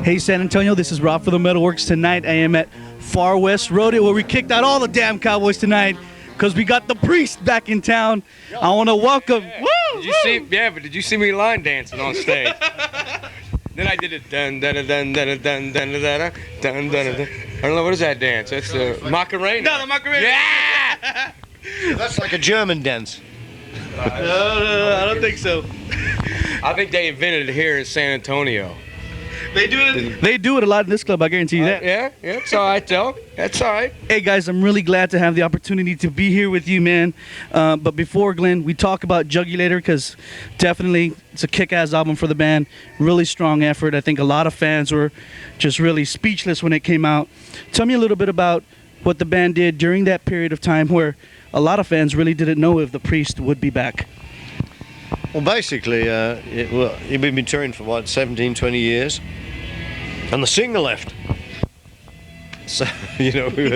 Hey San Antonio, this is Rob for the MetalWorks. Tonight I am at Far West Rodeo where we kicked out all the damn cowboys tonight because we got the priest back in town. I want to welcome. Yeah. Woo, did you see? Yeah, but did you see me line dancing on stage? Then I did it dun dun dun dun dun dun dun dun dun dun. I don't know, what is that dance? That's the Macarena. No, the Macarena. Yeah. That's like a German dance. No, I don't think so. I think they invented it here in San Antonio. They do it a lot in this club, I guarantee you that. Yeah, it's all right though. That's all right. Hey guys, I'm really glad to have the opportunity to be here with you, man. But before, Glenn, we talk about Jugulator because definitely it's a kick-ass album for the band. Really strong effort. I think a lot of fans were just really speechless when it came out. Tell me a little bit about what the band did during that period of time where a lot of fans really didn't know if the priest would be back. Well, basically, we've been touring for, what, 17, 20 years? And the singer left. So, you know, we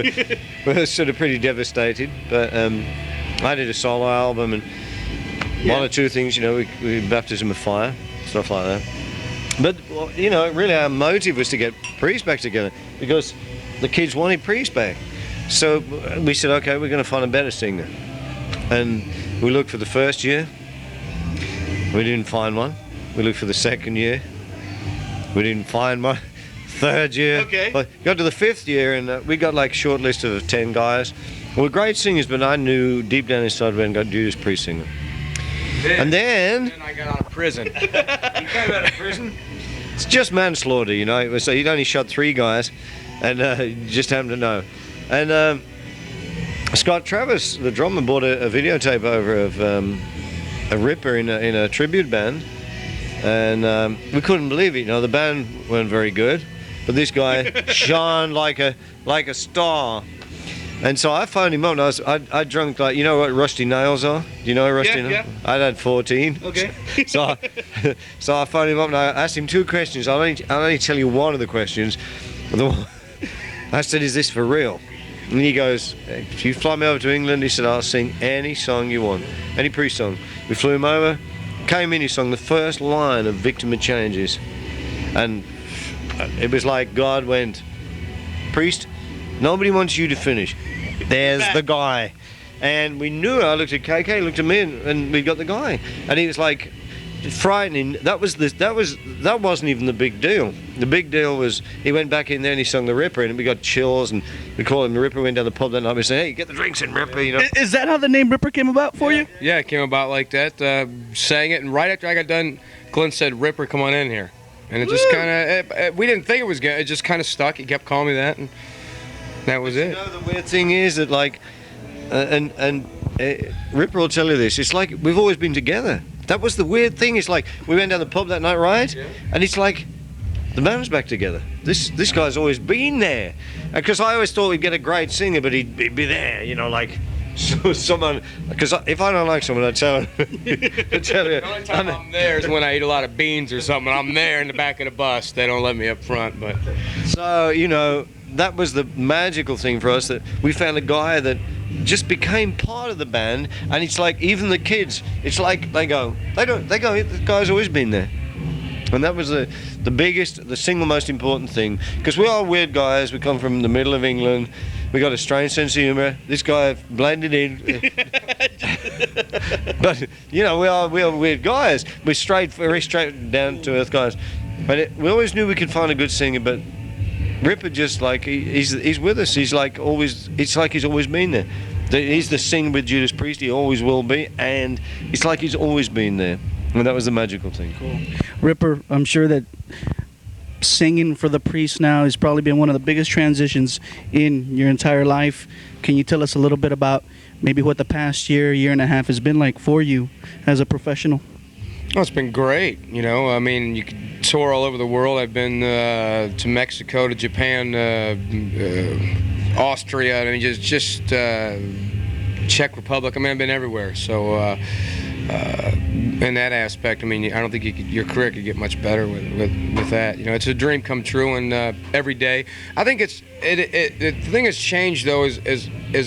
were sort of pretty devastated. But I did a solo album and one or two things, you know, we baptism of fire, stuff like that. But, well, you know, really our motive was to get Priest back together because the kids wanted Priest back. So we said, okay, we're going to find a better singer. And we looked for the first year. We didn't find one. We looked for the second year. We didn't find one. Third year. Okay. Got to the fifth year and we got like a short list of 10 guys. We're great singers, but I knew deep down inside we hadn't got Judas Priest singer. And then I got out of prison. You came out of prison? It's just manslaughter, you know. So he'd only shot 3 guys and you just happened to know. And Scott Travis, the drummer, bought a videotape over of a Ripper in a tribute band. And we couldn't believe it, you know. The band weren't very good, but this guy shone like a star. And so I phoned him up and I drunk like, you know what Rusty Nails are? Do you know Rusty Nails? Yeah. I'd had 14. Okay. So I phoned him up and I asked him 2 questions. I'll only tell you one of the questions. I said, is this for real? And he goes, if you fly me over to England, he said, I'll sing any song you want, any Priest song. We flew him over, came in, he sung the first line of Victim of Changes. And it was like God went, Priest, nobody wants you to finish. There's the guy. And we knew it. I looked at KK, looked at me, and we got the guy. And he was like, frightening. That wasn't even the big deal. The big deal was he went back in there and he sung the Ripper and we got chills and we called him the Ripper. We went down the pub that night and we said, hey, get the drinks in, Ripper, you know. Is that how the name Ripper came about for you? Yeah, it came about like that. Sang it, and right after I got done, Glenn said, Ripper, come on in here. And it just kind of, we didn't think it was good. It just kind of stuck. He kept calling me that, and that was it. You know, the weird thing is that, like, Ripper will tell you this, it's like we've always been together. That was the weird thing. It's like we went down the pub that night, right? Yeah. And it's like the band's back together. This guy's always been there. Because I always thought we'd get a great singer, but he'd be there, you know, like someone. Because if I don't like someone, I tell him. I tell you. The only time I'm there is when I eat a lot of beans or something. I'm there in the back of the bus. They don't let me up front, but. So, you know, that was the magical thing for us, that we found a guy that just became part of the band. And it's like, even the kids, it's like they go, the guy's always been there. And that was the biggest, the single most important thing, because we are weird guys. We come from the middle of England. We got a strange sense of humor. This guy blended in. But you know, we are weird guys. We're very straight down to earth guys. But we always knew we could find a good singer. But Ripper, just like he's with us. He's like always. It's like he's always been there. He's the singer with Judas Priest. He always will be, and it's like he's always been there. And that was the magical thing. Cool. Ripper, I'm sure that singing for the Priest now has probably been one of the biggest transitions in your entire life. Can you tell us a little bit about maybe what the past year and a half has been like for you as a professional? Oh, it's been great. You know, I mean, you could tour all over the world. I've been to Mexico, to Japan, Austria. I mean, just Czech Republic. I mean, I've been everywhere. So in that aspect, I mean, I don't think your career could get much better with that. You know, it's a dream come true, and every day. I think the thing that's changed though is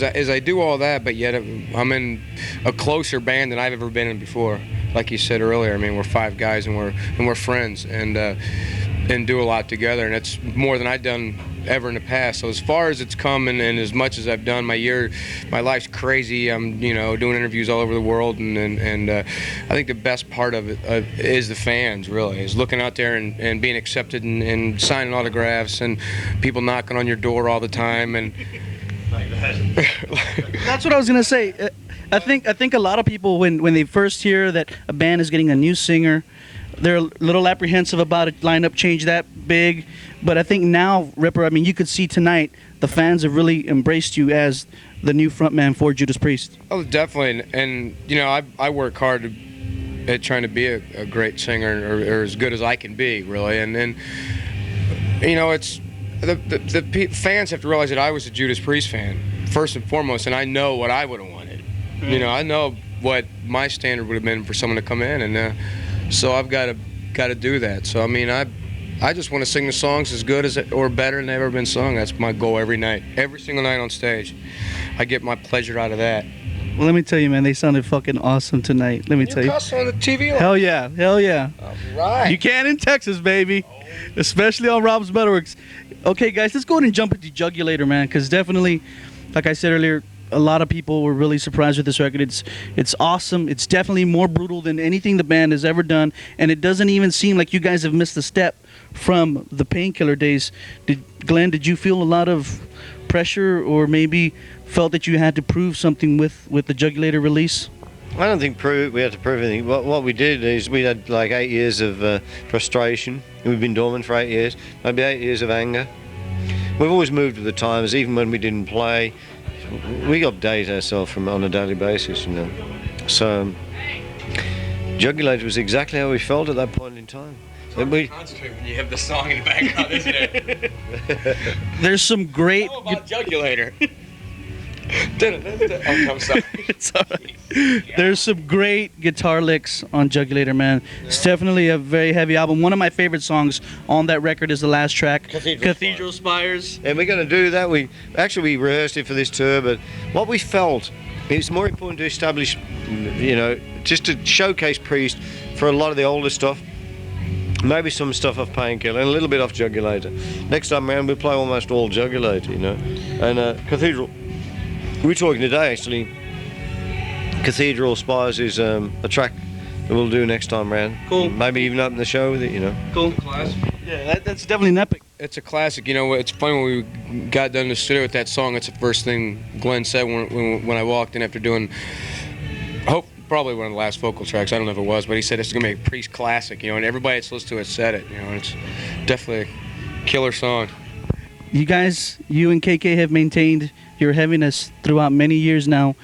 I do all that, but yet I'm in a closer band than I've ever been in before. Like you said earlier, I mean, we're 5 guys and we're friends, and and do a lot together, and it's more than I've done ever in the past. So as far as it's come and as much as I've done, my life's crazy. I'm doing interviews all over the world, and I think the best part of it is the fans, really, is looking out there and being accepted and signing autographs and people knocking on your door all the time. And That's what I was gonna say. I think a lot of people when they first hear that a band is getting a new singer, they're a little apprehensive about a lineup change that big. But I think now, Ripper, I mean, you could see tonight the fans have really embraced you as the new frontman for Judas Priest. Oh, definitely. And I work hard at trying to be a great singer or as good as I can be, really. And it's the fans have to realize that I was a Judas Priest fan first and foremost, and I know what I would have wanted. I know what my standard would have been for someone to come in, and so I've got to do that. So I mean, I just want to sing the songs as good as or better than they've ever been sung. That's my goal every night, every single night on stage. I get my pleasure out of that. Well, let me tell you, man, they sounded fucking awesome tonight. Let me tell you. You cuss on the TV. Hell yeah, hell yeah. All right. You can in Texas, baby, especially on Rob's MetalWorks. Okay, guys, let's go ahead and jump into Jugulator, man, because definitely, like I said earlier, a lot of people were really surprised with this record. It's awesome. It's definitely more brutal than anything the band has ever done, and it doesn't even seem like you guys have missed a step from the Painkiller days. Glenn, did you feel a lot of pressure, or maybe felt that you had to prove something with the Jugulator release? I don't think we had to prove anything. What we did is we had like 8 years of frustration. We've been dormant for 8 years, maybe 8 years of anger. We've always moved with the times, even when we didn't play. We update ourselves on a daily basis, So Jugulator was exactly how we felt at that point in time. We concentrate when you have the song in the background, isn't it? There's some great. How about Jugulator? Oh, I'm sorry. It's all right. There's some great guitar licks on Jugulator, man. Yeah. It's definitely a very heavy album. One of my favorite songs on that record is the last track, Cathedral Spires. And we're going to do that. We rehearsed it for this tour, but what we felt, it's more important to establish, just to showcase Priest for a lot of the older stuff. Maybe some stuff off Painkiller and a little bit off Jugulator. Next time around, we'll play almost all Jugulator, And Cathedral. We were talking today, actually. Cathedral Spires is a track that we'll do next time round. Cool. Maybe even open the show with it, Cool. Classic. Yeah, that's definitely an epic. It's a classic. It's funny when we got done in the studio with that song. It's the first thing Glenn said when I walked in after doing, probably one of the last vocal tracks. I don't know if it was, but he said it's gonna be a Priest classic. And everybody that's listened to it said it. It's definitely a killer song. You guys, you and KK have maintained your heaviness throughout many years now.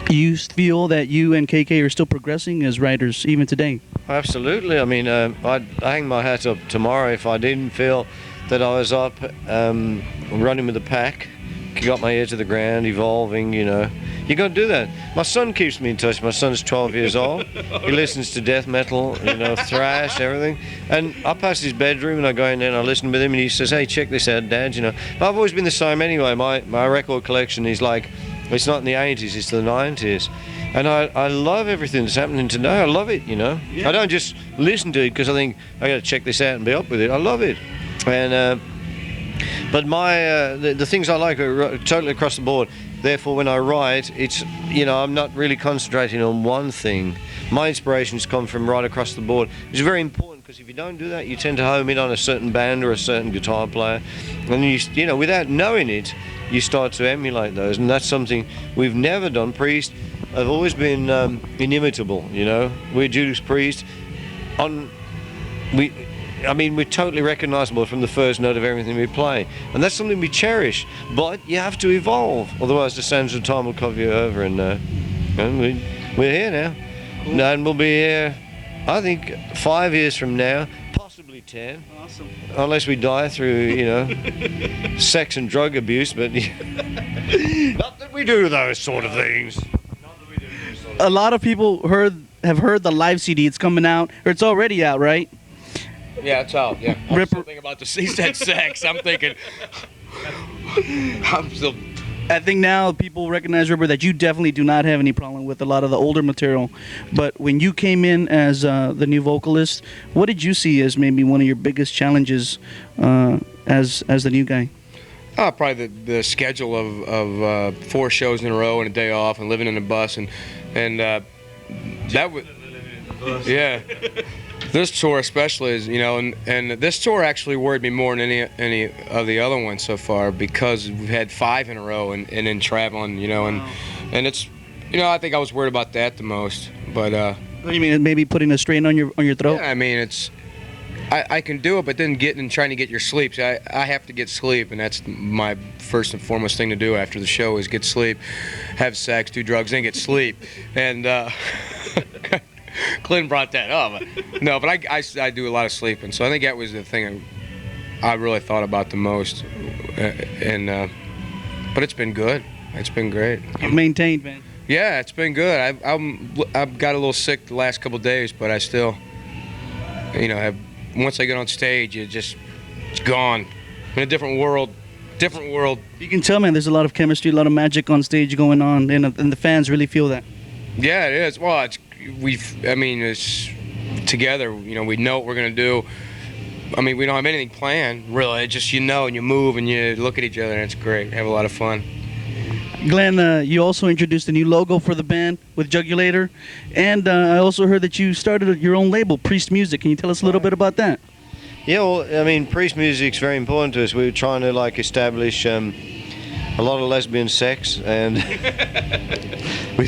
You feel that you and KK are still progressing as writers even today? Absolutely. I mean, I'd hang my hat up tomorrow if I didn't feel that I was up running with the pack, got my ear to the ground, evolving, You got to do that. My son keeps me in touch. My son's 12 years old. He listens to death metal, thrash, everything. And I pass his bedroom and I go in there and I listen with him and he says, "Hey, check this out, Dad." But I've always been the same anyway. My record collection is like, it's not in the 80s, it's the 90s. And I love everything that's happening today. I love it, Yeah. I don't just listen to it because I think I got to check this out and be up with it. I love it. And but the things I like are totally across the board. Therefore, when I write, it's, I'm not really concentrating on one thing. My inspirations come from right across the board. It's very important because if you don't do that, you tend to home in on a certain band or a certain guitar player. And, without knowing it, you start to emulate those. And that's something we've never done. Priest have always been inimitable, We're Judas Priest. We're totally recognizable from the first note of everything we play. And that's something we cherish. But you have to evolve. Otherwise, the sands of time will cover you over. And we're here now. Cool. And we'll be here, I think, 5 years from now, possibly 10. Awesome. Unless we die through, sex and drug abuse. But not that we do those sort of things. A lot of people have heard the live CD. It's coming out, or it's already out, right? Yeah, it's out. Yeah. I'm still thinking about he said sex. I'm thinking. I'm still I think now people recognize, Ripper, that you definitely do not have any problem with a lot of the older material. But when you came in as the new vocalist, what did you see as maybe one of your biggest challenges as the new guy? Probably the schedule of 4 shows in a row and a day off and living in a bus and that was This tour especially is, you know, and this tour actually worried me more than any of the other ones so far, because we've had 5 in a row and then traveling, you know, and it's, you know, I think I was worried about that the most. But what do you mean, maybe putting a strain on your throat? yeah, I mean, it's I can do it, but then trying to get your sleep. So I have to get sleep, and that's my first and foremost thing to do after the show is get sleep, have sex, do drugs, then get sleep. And Clint brought that up. No, but I do a lot of sleeping, so I think that was the thing I really thought about the most. But it's been good. It's been great. You've maintained, man. Yeah, it's been good. I've got a little sick the last couple of days, but I still, you know, once I get on stage, it's gone. In a different world. Different world. You can tell, man, there's a lot of chemistry, a lot of magic on stage going on, and the fans really feel that. Yeah, it is. Well, it's together, you know, we know what we're going to do. I mean, we don't have anything planned, really. It's just, you know, and you move and you look at each other, and it's great. Have a lot of fun. Glenn, you also introduced a new logo for the band with Jugulator, and I also heard that you started your own label, Priest Music. Can you tell us a little bit about that? Yeah, well, I mean, Priest Music's very important to us. We were trying to, like, establish a lot of lesbian sex, and we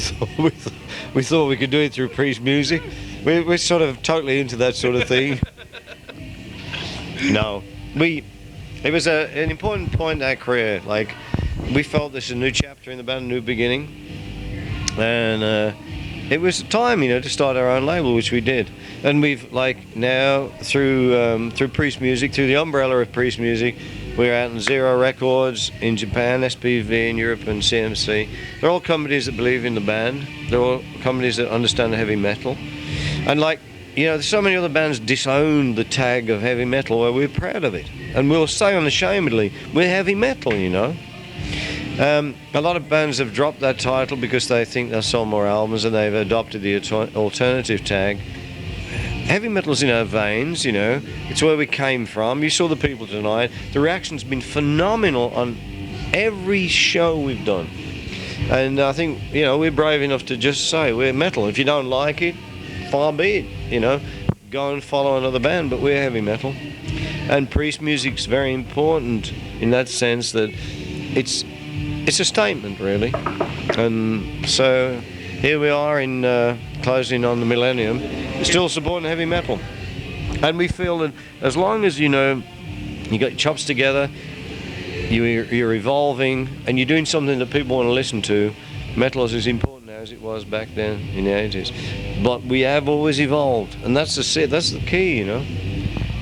thought we could do it through Priest Music. We're sort of totally into that sort of thing. No, it was an important point in our career. Like, we felt this is a new chapter in the band, a new beginning, and it was time, you know, to start our own label, which we did. And we've, like, now through Priest Music, through the umbrella of Priest Music, we're out in Zero Records in Japan, SPV in Europe, and CMC. They're all companies that believe in the band. They're all companies that understand heavy metal. And, like, you know, so many other bands disown the tag of heavy metal, where we're proud of it. And we'll say unashamedly, we're heavy metal, you know. A lot of bands have dropped that title because they think they'll sell more albums, and they've adopted the alternative tag. Heavy metal's in our veins, you know. It's where we came from. You saw the people tonight. The reaction's been phenomenal on every show we've done. And I think, you know, we're brave enough to just say we're metal. If you don't like it, far be it, you know. Go and follow another band, but we're heavy metal. And Priest Music's very important in that sense that it's a statement, really. And so here we are in closing on the millennium, still supporting heavy metal. And we feel that as long as, you know, you got your chops together, you're evolving, and you're doing something that people want to listen to, metal is as important now as it was back then in the 80s. But we have always evolved, and that's the key, you know.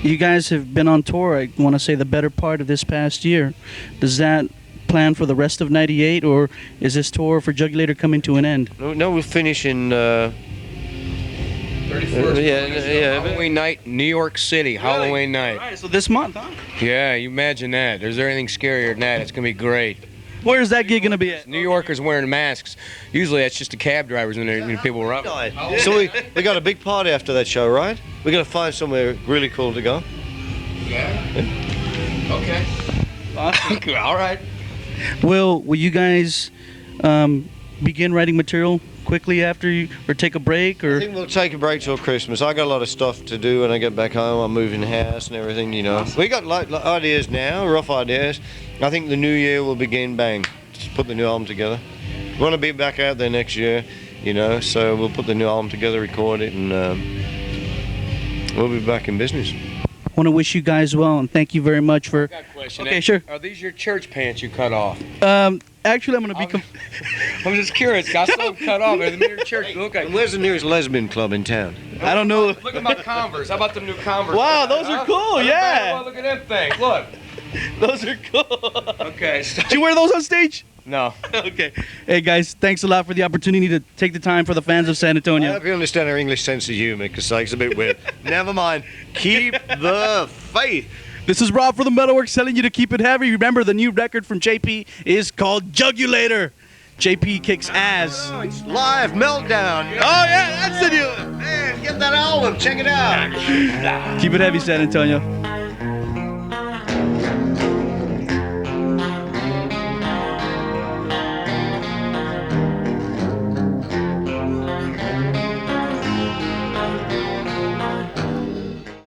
You guys have been on tour, I want to say, the better part of this past year. Does that plan for the rest of '98, or is this tour for Jugulator coming to an end? No, we'll finish in 31st. Halloween night, New York City. Really? Halloween night. All right, so this month, huh? Yeah, you imagine that. Is there anything scarier than that? It's gonna be great. Where's that gig gonna be at? New Yorkers wearing masks. Usually that's just the cab drivers and people robbing. So we got a big party after that show, right? We got to find somewhere really cool to go. Yeah. Okay. Awesome. All right. Will you guys begin writing material quickly after you, or take a break, or? I think we'll take a break till Christmas. I got a lot of stuff to do when I get back home. I'm moving house and everything, you know. We got like ideas now, rough ideas. I think the new year will begin bang. Just put the new album together. We want to be back out there next year, you know. So we'll put the new album together, record it, and we'll be back in business. I want to wish you guys well, and thank you very much for. I got a question. Okay, sure. Are these your church pants you cut off? Actually, I'm going to be. I'm just curious. Got some cut off. They're your church. Look at. And where's the nearest lesbian club in town? I don't know. Look at my Converse. How about them new Converse? Wow, those are cool. Yeah. Well, look at them things. Look. Those are cool. Okay. Did you wear those on stage? No. Okay. Hey guys, thanks a lot for the opportunity to take the time for the fans of San I Antonio. hope you understand our English sense of humour, because it's a bit weird. Never mind. Keep the faith. This is Rob for the MetalWorks telling you to keep it heavy. Remember, the new record from JP is called Jugulator. JP kicks ass. Oh, it's live meltdown. Oh, yeah, that's the new. Man, get that album. Check it out. Keep it heavy, San Antonio.